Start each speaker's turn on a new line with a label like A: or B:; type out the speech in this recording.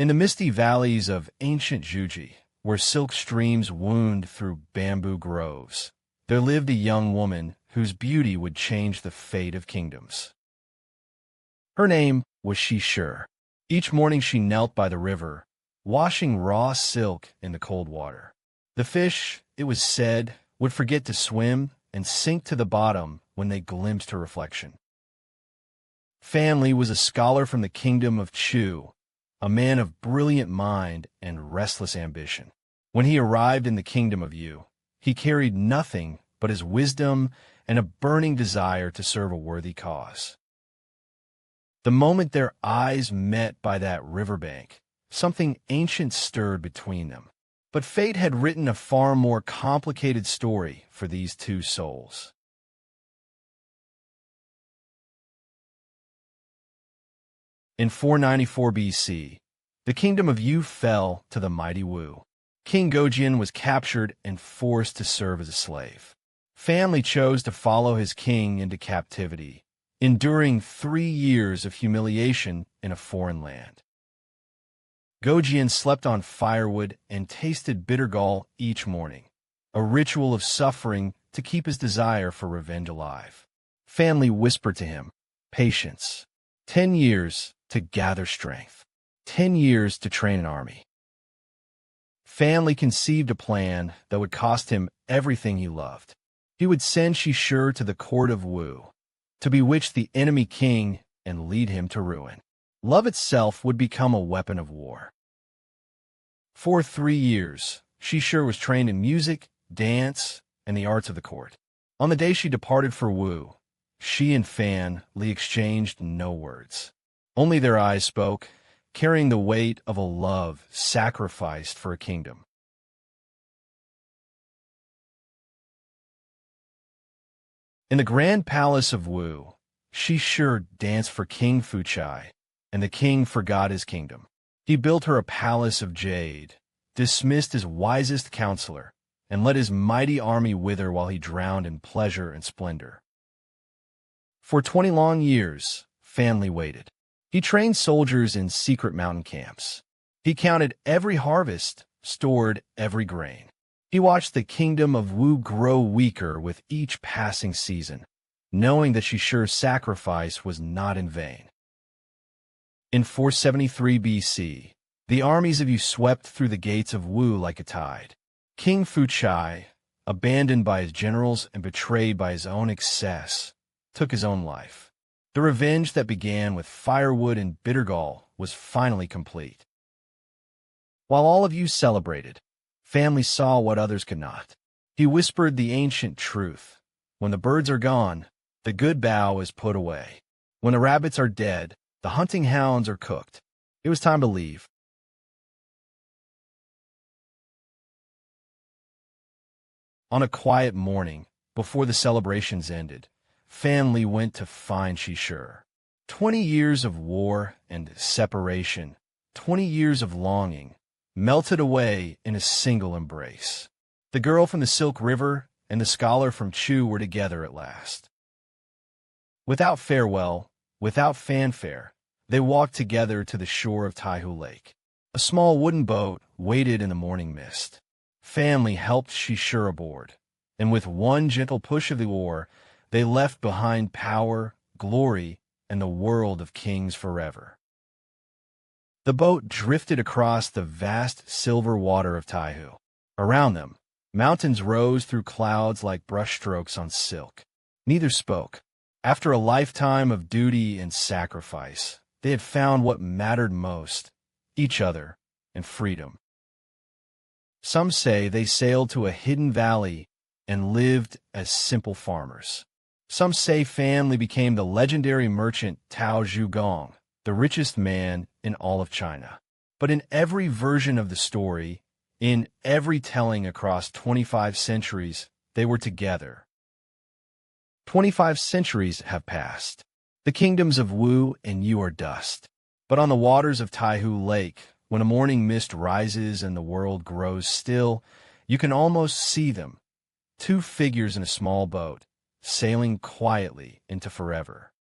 A: In the misty valleys of ancient Juji, where silk streams wound through bamboo groves, there lived a young woman whose beauty would change the fate of kingdoms. Her name was Xi Shi. Each morning she knelt by the river, washing raw silk in the cold water. The fish, it was said, would forget to swim and sink to the bottom when they glimpsed her reflection. Fan Li was a scholar from the kingdom of Chu, a man of brilliant mind and restless ambition. When he arrived in the kingdom of Yu, he carried nothing but his wisdom and a burning desire to serve a worthy cause. The moment their eyes met by that riverbank, something ancient stirred between them. But fate had written a far more complicated story for these two souls. In 494 BC, the kingdom of Yu fell to the mighty Wu. King Gojian was captured and forced to serve as a slave. Fan Li chose to follow his king into captivity, enduring 3 years of humiliation in a foreign land. Gojian slept on firewood and tasted bitter gall each morning, a ritual of suffering to keep his desire for revenge alive. Fan Li whispered to him, "Patience. 10 years to gather strength. 10 years to train an army." Fan Li conceived a plan that would cost him everything he loved. He would send Xi Shi to the court of Wu, to bewitch the enemy king and lead him to ruin. Love itself would become a weapon of war. For 3 years, Xi Shi was trained in music, dance, and the arts of the court. On the day she departed for Wu, she and Fan Li exchanged no words. Only their eyes spoke, carrying the weight of a love sacrificed for a kingdom. In the grand palace of Wu, Xi Shi danced for King Fuchai, and the king forgot his kingdom. He built her a palace of jade, dismissed his wisest counselor, and let his mighty army wither while he drowned in pleasure and splendor. For 20 long years, Fan Li waited. He trained soldiers in secret mountain camps. He counted every harvest, stored every grain. He watched the kingdom of Wu grow weaker with each passing season, knowing that Xi Shi's sacrifice was not in vain. In 473 BC, the armies of Yu swept through the gates of Wu like a tide. King Fuchai, abandoned by his generals and betrayed by his own excess, took his own life. The revenge that began with firewood and bitter gall was finally complete. While all of Yu celebrated, Fan Li saw what others could not. He whispered the ancient truth. When the birds are gone, the good bough is put away. When the rabbits are dead, the hunting hounds are cooked. It was time to leave. On a quiet morning, before the celebrations ended, Fan Li went to find Xi Shi. 20 years of war and separation, 20 years of longing, melted away in a single embrace. The girl from the Silk River and the scholar from Chu were together at last. Without farewell, without fanfare, they walked together to the shore of Taihu Lake. A small wooden boat waited in the morning mist. Fan Li helped Xi Shi aboard, and with one gentle push of the oar, they left behind power, glory, and the world of kings forever. The boat drifted across the vast silver water of Taihu. Around them, mountains rose through clouds like brushstrokes on silk. Neither spoke. After a lifetime of duty and sacrifice, they had found what mattered most, each other and freedom. Some say they sailed to a hidden valley and lived as simple farmers. Some say Fan Li became the legendary merchant Tao Zhugong, the richest man in all of China. But in every version of the story, in every telling across 25 centuries, they were together. 25 centuries have passed. The kingdoms of Wu and Yu are dust. But on the waters of Taihu Lake, when a morning mist rises and the world grows still, you can almost see them, 2 figures in a small boat, sailing quietly into forever.